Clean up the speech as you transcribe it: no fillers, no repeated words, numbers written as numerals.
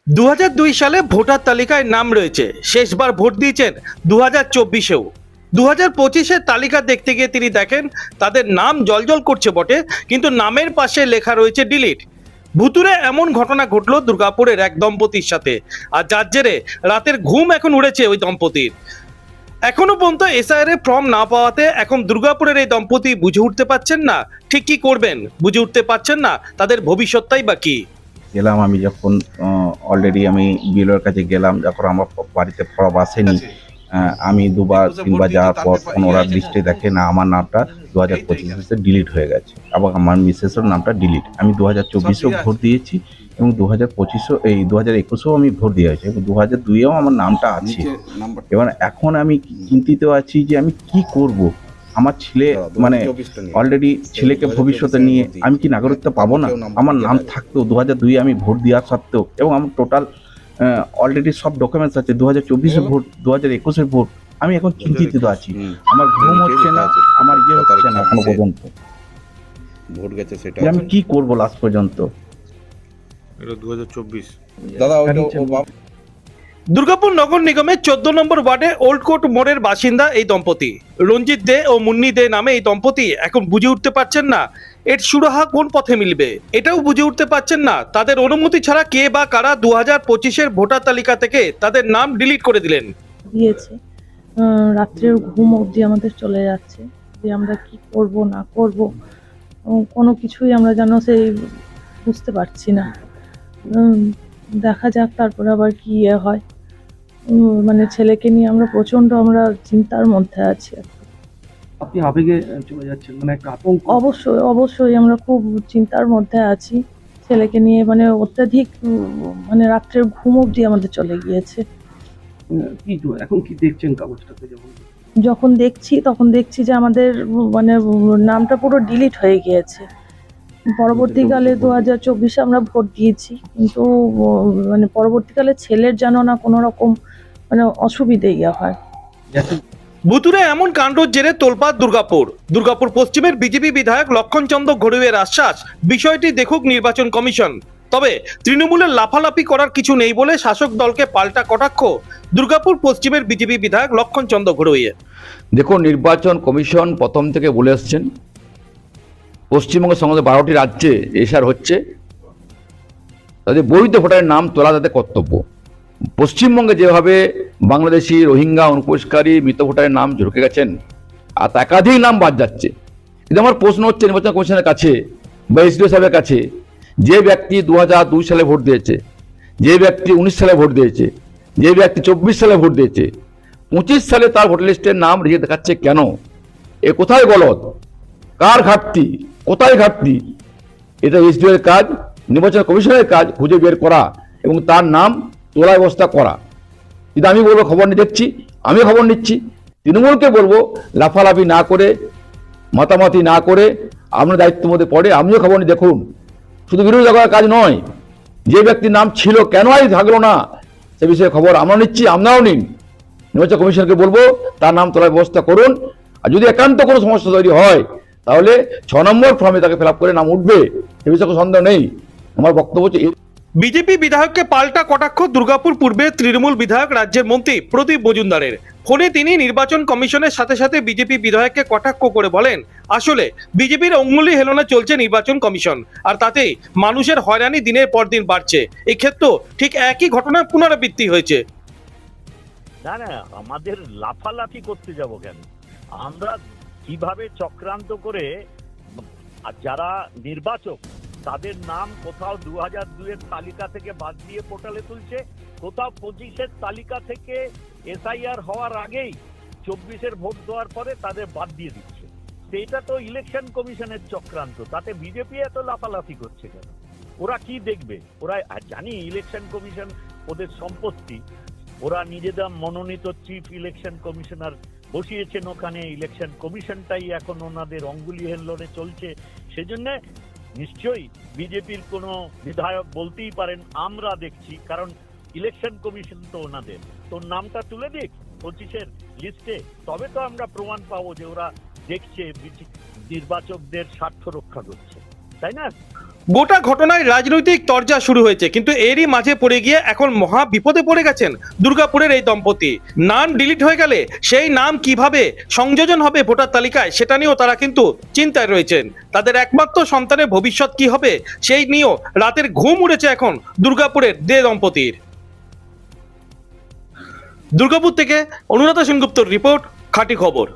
2002 সালে ভোটার তালিকায় নাম রয়েছে, শেষবার ভোট দিয়েছেন 2024-এও। 2025-এর তালিকা দেখতে গিয়ে তিনি দেখেন তাদের নাম জলজল করছে বটে, কিন্তু নামের পাশে লেখা রয়েছে ডিলিট। ভুতুরে এমন ঘটনা ঘটলো দুর্গাপুরের এক দম্পতির সাথে, আর যার জেরে রাতের ঘুম এখন উড়েছে ওই দম্পতির। এখনো পর্যন্ত এসআইআর এর ফর্ম না পাওয়াতে এখন দুর্গাপুরের এই দম্পতি বুঝে উঠতে পারছেন না ঠিক কি করবেন, বুঝে উঠতে পারছেন না তাদের ভবিষ্যৎটাই বা কি। গেলাম আমি যখন অলরেডি আমি বিএলওর কাছে গেলাম, যখন আমার বাড়িতে ফর্ম আসেনি, আমি দুবার তিনবার যাওয়ার পর ওরা লিস্টে দেখে না আমার নামটা 2025-এ ডিলিট হয়ে গেছে, এবং আমার মিসেসের নামটা ডিলিট। আমি 2024-এও ভোট দিয়েছি এবং 2025-ও এই 2021-এও আমি ভোট দিয়েছি এবং 2002-এও আমার নামটা আছে। এবার এখন আমি চিন্তিত আছি যে আমি কি করব। আমার ছেলে মানে অলরেডি ছেলেকে ভবিষ্যতে নিয়ে আমি কি নাগরিকত্ব পাবো না? আমার নাম থাকতেও 2002-এ আমি ভোট দেওয়ার সত্ত্বেও, এবং আমার টোটাল অলরেডি সব ডকুমেন্টস আছে 2024-এর ভোট, 2021-এর ভোট। আমি এখন চিন্তিত আছি, আমার ঘুম হচ্ছে না, আমার ইয়ে হচ্ছে না এখনো পর্যন্ত। ভোট গেছে সেটা যে আমি কি করব লাস্ট পর্যন্ত। এটা 2024 দাদা ওটা দুর্গাপুর নগর নিগমের 14 নম্বর ওয়ার্ডে ওল্ড কোর্ট মোড়ের বাসিন্দা এই দম্পতি রঞ্জিত দে ও মুন্নি দে নামে এই দম্পতি এখন বুঝে উঠতে পারছেন না এর সুরাহা কোন পথে মিলবে। এটাও বুঝে উঠতে পারছেন না তাদের অনুমতি ছাড়া কে বা কারা 2025-এর ভোটার তালিকা থেকে তাদের নাম ডিলিট করে দিলেন। দিয়েছে রাত্রের ঘুম অবধি আমাদের চলে যাচ্ছে যে আমরা কি করব না করব, কোনো কিছুই আমরা যেন সেই বুঝতে পারছি না। দেখা যাক তারপরে আবার কি ইয়ে হয়। মানে ছেলেকে নিয়ে আমরা চিন্তার মধ্যে আছি। আপনি আবেগে চলে যাচ্ছেন, মানে একটা আতঙ্ক। অবশ্যই অবশ্যই আমরা খুব চিন্তার মধ্যে আছি ছেলেকে নিয়ে, মানে অত্যাধিক মানে রাত্রের ঘুম অবধি আমাদের চলে গিয়েছে। কি এখন কি দেখছেন কাগজটাতে? যখন দেখছি যে আমাদের মানে নামটা পুরো ডিলিট হয়ে গিয়েছে। পরবর্তীকালে 2024-এ আমরা ভোট দিয়েছি, কিন্তু মানে পরবর্তীকালে ছেলের যেন না কোনো রকম মানে অসুবিধে হয়। ভুতুরে এমন কাণ্ডর জেরে তোলপাড় দুর্গাপুর পশ্চিমের বিজেপি বিধায়ক লক্ষণ চন্দ্র ঘড়ুইয়ের আশ্বাস বিষয়টি দেখুক নির্বাচন কমিশন। তবে তৃণমূলের লাফালাফি করার কিছু নেই বলে শাসক দলকে পাল্টা কটাক্ষ দুর্গাপুর পশ্চিমের বিজেপি বিধায়ক লক্ষণ চন্দ্র ঘড়ুইয়ের। দেখুন, নির্বাচন কমিশন প্রথম থেকে বলে আসছেন পশ্চিমবঙ্গের সঙ্গে 12টি রাজ্যে এসআর হচ্ছে, তাদের বৈধ ভোটারের নাম তোলা তাদের কর্তব্য। পশ্চিমবঙ্গে যেভাবে বাংলাদেশি, রোহিঙ্গা, অনুপ্রবেশকারী, মৃত ভোটারের নাম ঢুকে গেছেন আর একাধিক নাম বাদ যাচ্ছে। কিন্তু আমার প্রশ্ন হচ্ছে নির্বাচন কমিশনের কাছে বা এসডিও সাহেবের কাছে, যে ব্যক্তি 2002 সালে ভোট দিয়েছে, যে ব্যক্তি 19 সালে ভোট দিয়েছে, যে ব্যক্তি 24 সালে ভোট দিয়েছে, 25 সালে তার ভোটার লিস্টের নাম রেখে দেখাচ্ছে কেন? এ কোথায় গলদ? কার ঘাটতি? কোথায় ঘাটতি? এটা এসডিও এর কাজ, নির্বাচন কমিশনের কাজ খুঁজে বের করা এবং তার নাম তোলা ব্যবস্থা করা। কিন্তু আমি বলবো খবর নিয়ে দেখছি, আমি খবর নিচ্ছি, তৃণমূলকে বলবো লাফালাফি না করে, মাতামাতি না করে আপনার দায়িত্বের মধ্যে পড়ে আপনিও খবর নিয়ে দেখুন। শুধু বিরোধিতা করার কাজ নয়, যে ব্যক্তির নাম ছিল কেন আজ থাকলো না সে বিষয়ে খবর আমরা নিচ্ছি, আপনারাও নিন। নির্বাচন কমিশনকে বলবো তার নাম তোলার ব্যবস্থা করুন। আর যদি একান্ত কোনো সমস্যা তৈরি হয় তাহলে 6 নম্বর ফর্মে তাকে ফিল আপ করে নাম উঠবে, সে বিষয়ে কোনো সন্দেহ নেই। আমার বক্তব্য হচ্ছে বিজেপি বিধায়ককে পাল্টা কটাক্ষ দুর্গাপুর পূর্বের তৃণমূল বিধায়ক রাজ্যের মন্ত্রী প্রদীপ মজুমদারের। ফোনে তিনি নির্বাচন কমিশনের সাথে সাথে বিজেপি বিধায়ককে কটাক্ষ করে বলেন, আসলে বিজেপির অঙ্গুলি হেলনা চলছে নির্বাচন কমিশন, আর তাতেই মানুষের হয়রানি দিনের পর দিন বাড়ছে। এই ক্ষেত্রেও ঠিক একই ঘটনার পুনরাবৃত্তি হয়েছে। না না, আমাদের লাফালাফি করতে যাব কেন? আমরা কিভাবে চক্রান্ত করে যারা নির্বাচক তাদের নাম কোথাও 2002-এর তালিকা থেকে বাদ দিয়ে পোর্টালে তুলছে, কোথাও 25-এর তালিকা থেকে এসআইআর হওয়ার আগেই 24-এর ভোট দেওয়ার পরে তাদের বাদ দিয়ে দিচ্ছে। সেটা তো ইলেকশন কমিশনের চক্রান্ত, তাতে বিজেপি এত লাফালাফি করছে কেন? ওরা কি দেখবে? ওরা জানি ইলেকশন কমিশন ওদের সম্পত্তি, ওরা নিজেদের মনোনীত চিফ ইলেকশন কমিশনার বসিয়েছেন ওখানে, ইলেকশন কমিশনটাই এখন ওনাদের অঙ্গুলি হেলনে চলছে। সেজন্য নিশ্চয়ই বিজেপির কোনো বিধায়ক বলতেই পারেন আমরা দেখছি, কারণ ইলেকশন কমিশন তো ওনাদের, তোর নামটা তুলে দিক 25-এর লিস্টে, তবে তো আমরা প্রমাণ পাবো যে ওরা দেখছে নির্বাচকদের স্বার্থ রক্ষা করছে, তাই না? গোটা ঘটনায় রাজনৈতিক তরজা শুরু হয়েছে, কিন্তু এরই মাঝে পড়ে গিয়ে এখন মহা বিপদে পড়ে গেছেন দুর্গাপুরের এই দম্পতি। নাম ডিলিট হয়ে গেলে সেই নাম কিভাবে সংযোজন হবে ভোটার তালিকায়, সেটা নিয়েও তারা কিন্তু চিন্তায় রয়েছেন। তাদের একমাত্র সন্তানের ভবিষ্যৎ কি হবে সেই নিয়েও রাতের ঘুম উড়েছে এখন দুর্গাপুরের দম্পতির। দুর্গাপুর থেকে অনুরাধা সেনগুপ্তর রিপোর্ট, খাঁটি খবর।